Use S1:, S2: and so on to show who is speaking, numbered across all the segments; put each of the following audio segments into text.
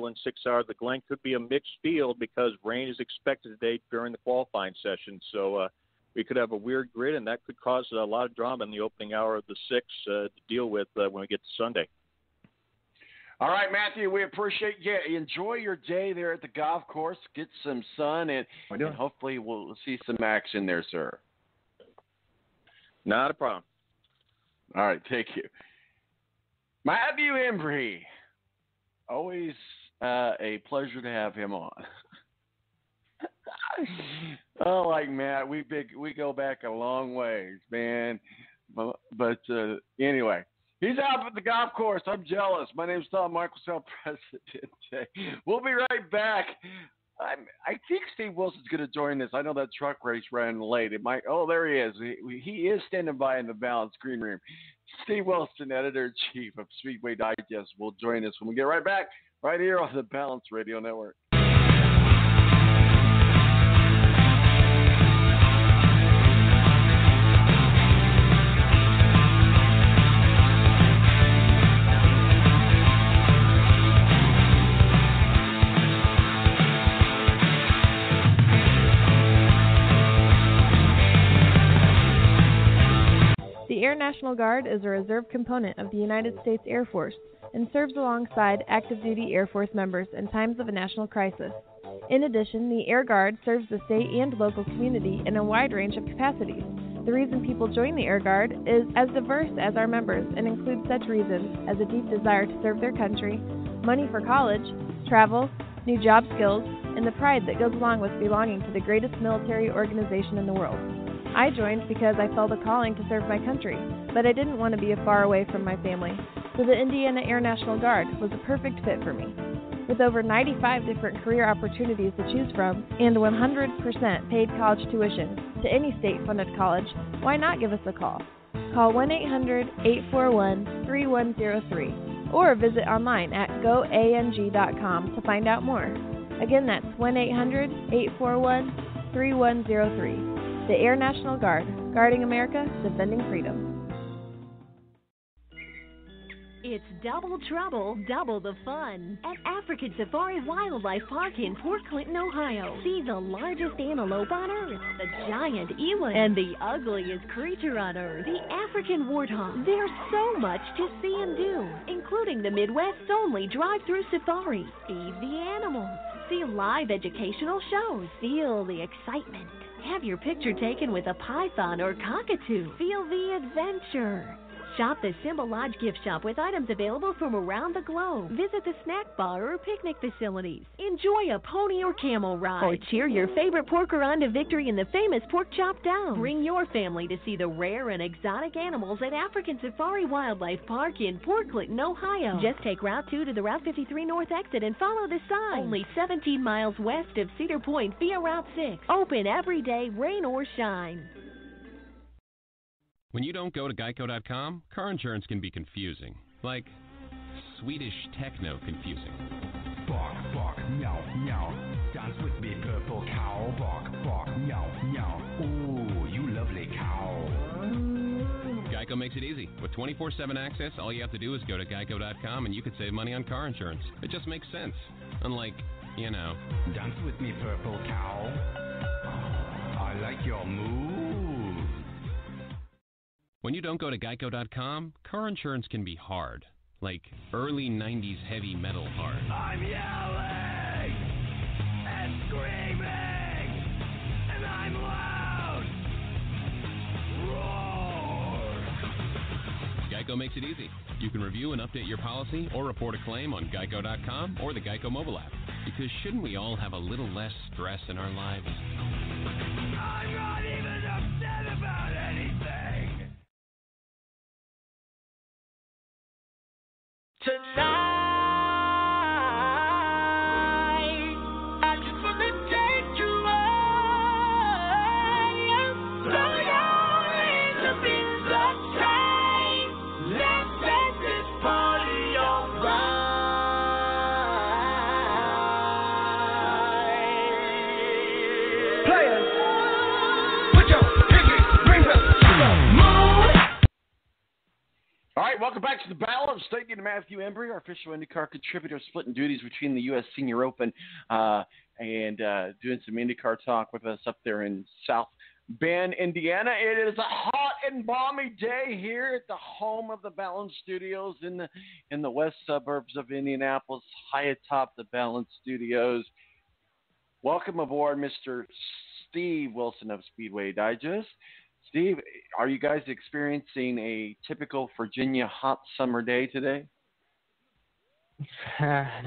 S1: Central and 6 hour. The Glen could be a mixed field because rain is expected today during the qualifying session. So we could have a weird grid, and that could cause a lot of drama in the opening hour of the 6 to deal with when we get to Sunday.
S2: All right, Matthew, we appreciate you. Enjoy your day there at the golf course. Get some sun, and hopefully we'll see some action there, sir.
S1: Not a problem.
S2: All right, thank you. Matthew Embury. Always a pleasure to have him on. Oh, like Matt, we go back a long ways, man. But anyway, he's out at the golf course. I'm jealous. My name's Tom Marquis, President. We'll be right back. I think Steve Wilson's going to join us. I know that truck race ran late. It might. Oh, there he is. He is standing by in the Balance Green Room. Steve Wilson, Editor-in-Chief of Speedway Digest, will join us when we get right back, right here on the Balance Radio Network.
S3: The Air National Guard is a reserve component of the United States Air Force and serves alongside active-duty Air Force members in times of a national crisis. In addition, the Air Guard serves the state and local community in a wide range of capacities. The reason people join the Air Guard is as diverse as our members and includes such reasons as a deep desire to serve their country, money for college, travel, new job skills, and the pride that goes along with belonging to the greatest military organization in the world. I joined because I felt a calling to serve my country, but I didn't want to be far away from my family, so the Indiana Air National Guard was a perfect fit for me. With over 95 different career opportunities to choose from and 100% paid college tuition to any state-funded college, why not give us a call? Call 1-800-841-3103 or visit online at goang.com to find out more. Again, that's 1-800-841-3103. The Air National Guard, guarding America, defending freedom.
S4: It's double trouble, double the fun at African Safari Wildlife Park in Port Clinton, Ohio. See the largest antelope on Earth, the giant eland, and the ugliest creature on Earth, the African warthog. There's so much to see and do, including the Midwest's only drive-through safari. Feed the animals, see live educational shows, feel the excitement. Have your picture taken with a python or cockatoo. Feel the adventure. Shop the Symbol Lodge gift shop with items available from around the globe. Visit the snack bar or picnic facilities. Enjoy a pony or camel ride. Or cheer your favorite porker on to victory in the famous Pork Chop Down. Bring your family to see the rare and exotic animals at African Safari Wildlife Park in Port Clinton, Ohio. Just take Route 2 to the Route 53 North exit and follow the sign. Only 17 miles west of Cedar Point via Route 6. Open every day, rain or shine.
S5: When you don't go to Geico.com, car insurance can be confusing. Like Swedish techno confusing.
S6: Bark, bark, meow, meow. Dance with me, purple cow. Bark, bark, meow, meow. Ooh, you lovely cow.
S5: Geico makes it easy. With 24/7 access, all you have to do is go to Geico.com and you could save money on car insurance. It just makes sense. Unlike, you know.
S6: Dance with me, purple cow. I like your moves.
S5: When you don't go to Geico.com, car insurance can be hard. Like early 90s heavy metal hard.
S6: I'm yelling and screaming and I'm loud. Roar.
S5: Geico makes it easy. You can review and update your policy or report a claim on Geico.com or the Geico mobile app. Because shouldn't we all have a little less stress in our lives?
S6: I'm not even upset about anything. Tonight, I just wanna take you away. Throw your hands up in the sky. Let's set this party alright.
S2: Welcome back to the Balance. Thank you to Matthew Embury, our official IndyCar contributor, splitting duties between the U.S. Senior Open and doing some IndyCar talk with us up there in South Bend, Indiana. It is a hot and balmy day here at the home of the Balance Studios in the west suburbs of Indianapolis, high atop the Balance Studios. Welcome aboard, Mr. Steve Wilson of Speedway Digest. Steve, are you guys experiencing a typical Virginia hot summer day today?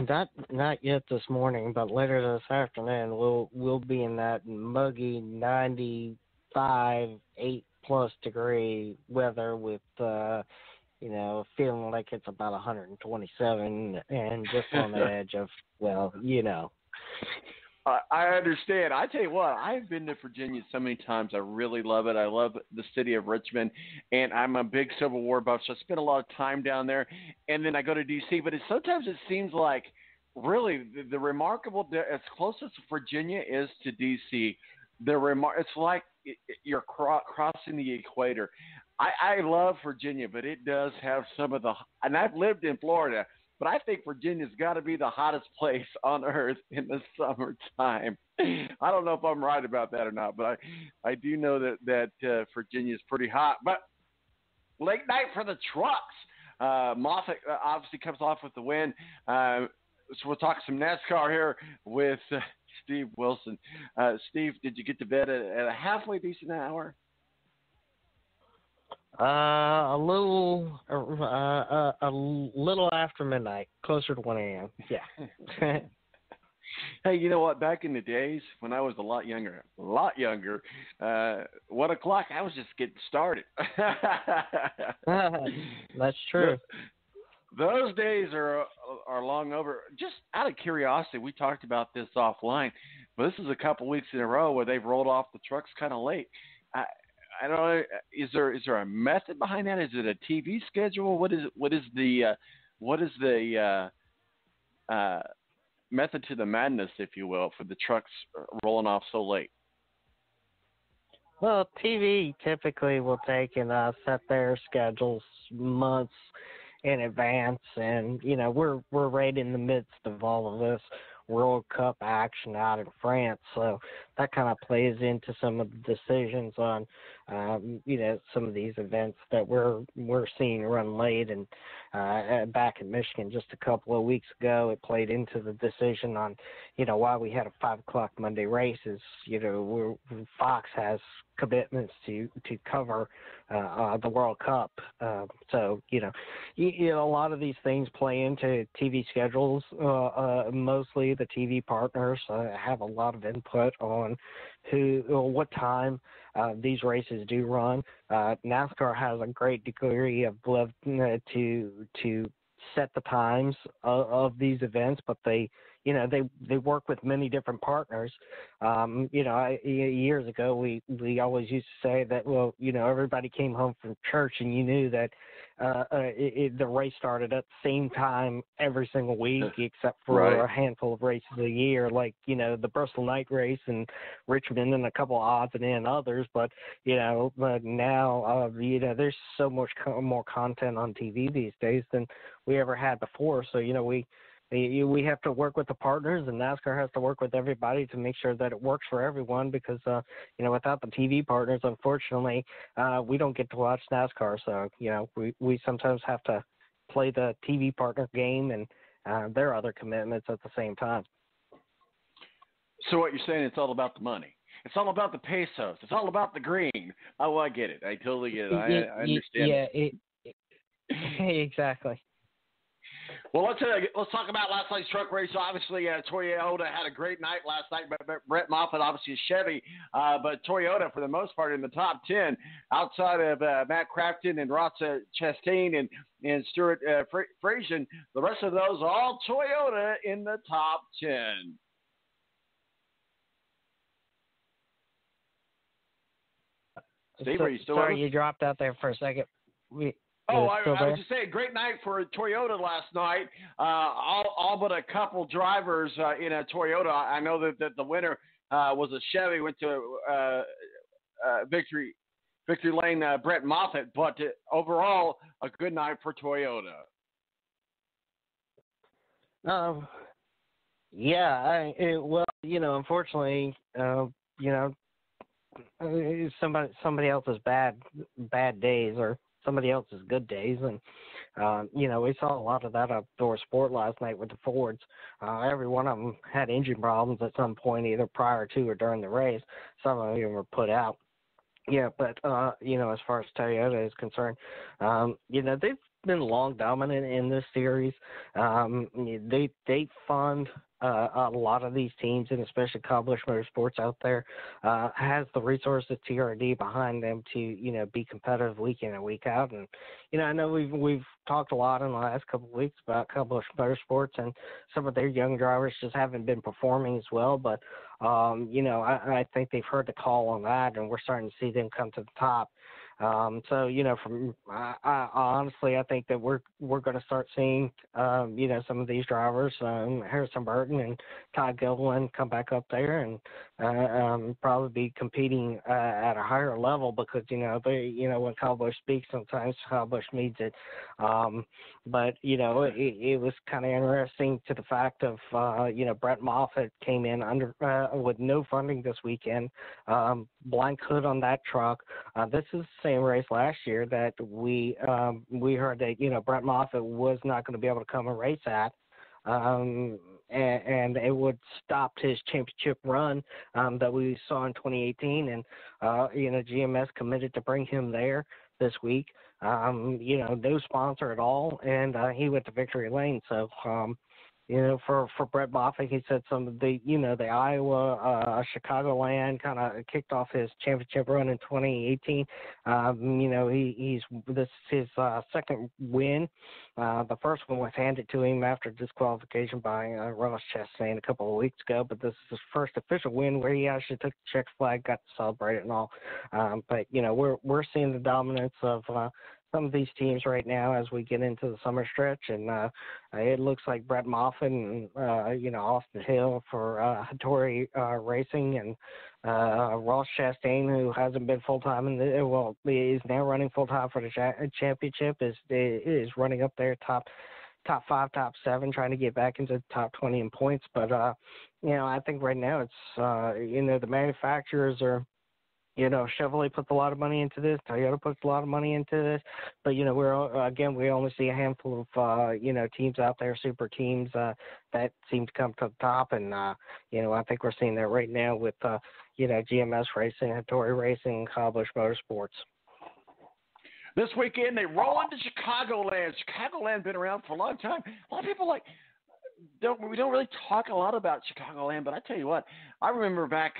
S7: Not yet this morning, but later this afternoon we'll be in that muggy 95, 8+ degree weather with feeling like it's about 127 and just on the edge of
S2: I understand. I tell you what, I've been to Virginia so many times. I really love it. I love the city of Richmond, and I'm a big Civil War buff, so I spend a lot of time down there. And then I go to D.C., but sometimes it seems like really the remarkable, as close as Virginia is to D.C., it's like you're crossing the equator. I love Virginia, but it does have some of the – and I've lived in Florida – but I think Virginia's got to be the hottest place on earth in the summertime. I don't know if I'm right about that or not, but I do know that Virginia's pretty hot. But late night for the trucks. Moffett obviously comes off with the win. So we'll talk some NASCAR here with Steve Wilson. Steve, did you get to bed at a halfway decent hour?
S7: A little after midnight, closer to 1 a.m. Yeah.
S2: Hey, you know what? Back in the days when I was a lot younger, 1 o'clock, I was just getting started.
S7: That's true.
S2: Those days are long over. Just out of curiosity, we talked about this offline, but this is a couple weeks in a row where they've rolled off the trucks kind of late. I don't know. Is there a method behind that? Is it a TV schedule? What is the method to the madness, if you will, for the trucks rolling off so late?
S7: Well, TV typically will take and set their schedules months in advance, and we're right in the midst of all of this World Cup action out in France, so that kind of plays into some of the decisions on some of these events that we're seeing run late. And back in Michigan just a couple of weeks ago, it played into the decision on why we had a 5 o'clock Monday races. Fox has commitments to cover the World Cup, so a lot of these things play into TV schedules. Mostly the TV partners have a lot of input on what time these races do run. NASCAR has a great degree of love to set the times of these events, but they work with many different partners. Years ago we always used to say that, everybody came home from church and you knew that the race started at the same time every single week, except for a handful of races a year, like the Bristol night race and Richmond and a couple of odds and end others. But now there's so much more content on TV these days than we ever had before. So we have to work with the partners, and NASCAR has to work with everybody to make sure that it works for everyone, because without the TV partners, unfortunately, we don't get to watch NASCAR. So we sometimes have to play the TV partner game and their other commitments at the same time.
S2: So what you're saying, it's all about the money. It's all about the pesos. It's all about the green. Oh, I get it. I totally get it. I understand.
S7: Yeah, exactly.
S2: Well, let's talk about last night's truck race. Obviously, Toyota had a great night last night, but Brett Moffitt, obviously a Chevy, but Toyota, for the most part, in the top 10, outside of Matt Crafton and Ross Chastain and Stuart Friesen. The rest of those are all Toyota in the top 10. Steve, are you still
S7: sorry, you dropped out there for a second.
S2: I was just saying, great night for Toyota last night. All but a couple drivers in a Toyota. I know that the winner was a Chevy, went to victory Victory Lane, Brett Moffitt, but overall, a good night for Toyota.
S7: Well, unfortunately, somebody else's bad days or somebody else's good days, and we saw a lot of that outdoor sport last night with the Fords. Every one of them had engine problems at some point, either prior to or during the race. Some of them were put out. Yeah, but as far as Toyota is concerned, they've been long dominant in this series. They fund a lot of these teams, and especially Cobblers Motorsports out there has the resources, TRD behind them to be competitive week in and week out. And I know we've talked a lot in the last couple of weeks about Cobblers Motorsports, and some of their young drivers just haven't been performing as well. But I think they've heard the call on that, and we're starting to see them come to the top. I honestly, I think that we're going to start seeing, some of these drivers, Harrison Burton and Todd Gilliland, come back up there and probably be competing at a higher level because when Kyle Busch speaks, sometimes Kyle Busch needs it. But it was kind of interesting to the fact of Brett Moffitt came in under with no funding this weekend, blank hood on that truck. This is the same race last year that we heard that Brett Moffitt was not going to be able to come and race at, and it would stop his championship run that we saw in 2018, and GMS committed to bring him there this week. No sponsor at all, and he went to victory lane. So for Brett Moffitt, he said some of the the Iowa, Chicagoland kind of kicked off his championship run in 2018. This is his second win. The first one was handed to him after disqualification by Ross Chastain a couple of weeks ago, but this is his first official win where he actually took the check flag, got to celebrate it and all. But we're seeing the dominance of some of these teams right now as we get into the summer stretch, and it looks like Brett Moffitt and Austin Hill for Hattori Racing, and Ross Chastain, who hasn't been full time is now running full time for the championship, is running up there top 5, top 7, trying to get back into the top 20 in points. But I think right now it's the manufacturers are. Chevrolet puts a lot of money into this. Toyota puts a lot of money into this. But, we only see a handful of, teams out there, super teams that seem to come to the top. And, I think we're seeing that right now with, GMS Racing, Hattori Racing, Cobblers Motorsports.
S2: This weekend, they roll into Chicagoland. Chicagoland been around for a long time. A lot of people we don't really talk a lot about Chicagoland, but I tell you what, I remember back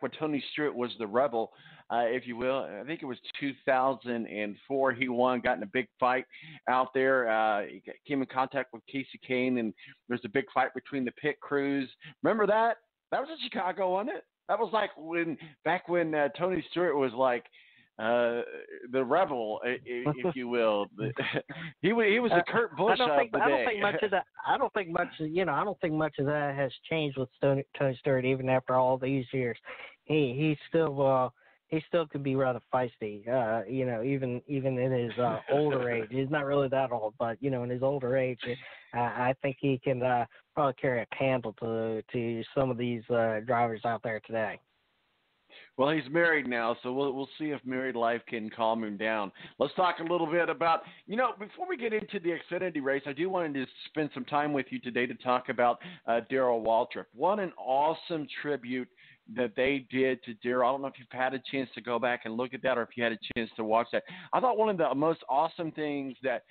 S2: when Tony Stewart was the rebel, if you will. I think it was 2004. He got in a big fight out there. He came in contact with Casey Kane, and there's a big fight between the pit crews. Remember that? That was in Chicago, wasn't it? That was back when Tony Stewart was the rebel, if you will. He was the Kurt Busch of the day.
S7: I don't think much of that. I don't think much of that has changed with Tony Stewart, even after all these years. He still could be rather feisty. Even in his older age. He's not really that old, but in his older age, I think he can probably carry a candle to some of these drivers out there today.
S2: Well, he's married now, so we'll see if married life can calm him down. Let's talk a little bit about, before we get into the Xfinity race, I do want to spend some time with you today to talk about Darrell Waltrip. What an awesome tribute that they did to Darrell. I don't know if you've had a chance to go back and look at that or if you had a chance to watch that. I thought one of the most awesome things that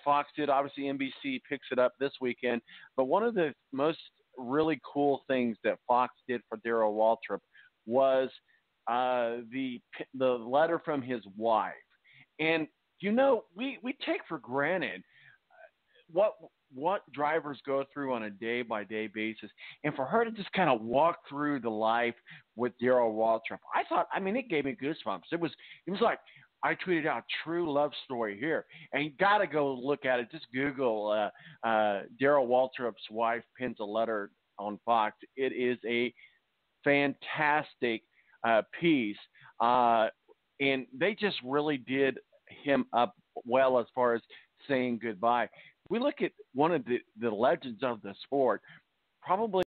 S2: Fox did, obviously NBC picks it up this weekend, but one of the most really cool things that Fox did for Darrell Waltrip was the letter from his wife. And, we take for granted what drivers go through on a day-by-day basis. And for her to just kind of walk through the life with Darrell Waltrip, I thought, it gave me goosebumps. It was like, I tweeted out true love story here. And you got to go look at it. Just Google Darrell Waltrip's wife pins a letter on Fox. It is a fantastic piece. and they just really did him up well as far as saying goodbye. We look at one of the legends of the sport, probably